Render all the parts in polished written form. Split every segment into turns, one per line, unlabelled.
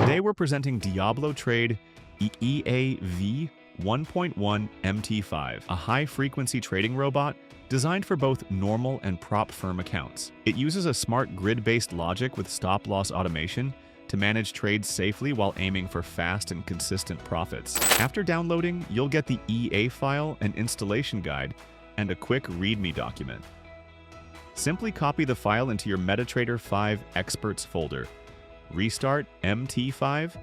Today we're presenting DiabloTrade EA V1.1 MT5, a high-frequency trading robot designed for both normal and prop firm accounts. It uses a smart grid-based logic with stop-loss automation to manage trades safely while aiming for fast and consistent profits. After downloading, you'll get the EA file, an installation guide, and a quick README document. Simply copy the file into your MetaTrader 5 Experts folder, restart MT5,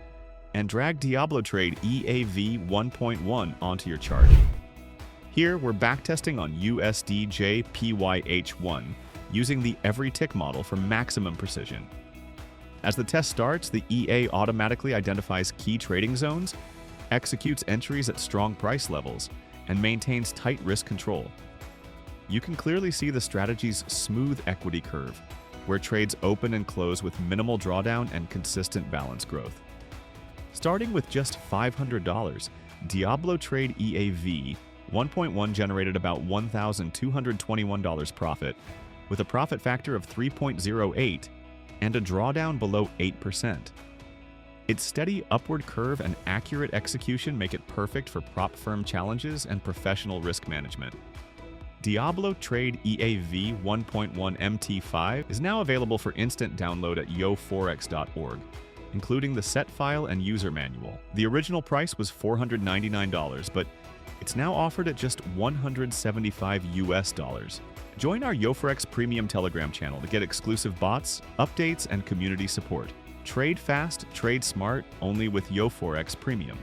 and drag DiabloTrade EA V1.1 onto your chart. Here, we're backtesting on USDJPY H1 using the every tick model for maximum precision. As the test starts, the EA automatically identifies key trading zones, executes entries at strong price levels, and maintains tight risk control. You can clearly see the strategy's smooth equity curve, where trades open and close with minimal drawdown and consistent balance growth. Starting with just $500, DiabloTrade EA V1.1 generated about $1,221 profit, with a profit factor of 3.08 and a drawdown below 8%. Its steady upward curve and accurate execution make it perfect for prop firm challenges and professional risk management. DiabloTrade EA V1.1 MT5 is now available for instant download at yoforex.org, including the set file and user manual. The original price was $499, but it's now offered at just $175 US. Join our YoForex Premium Telegram channel to get exclusive bots, updates, and community support. Trade fast, trade smart, only with YoForex Premium.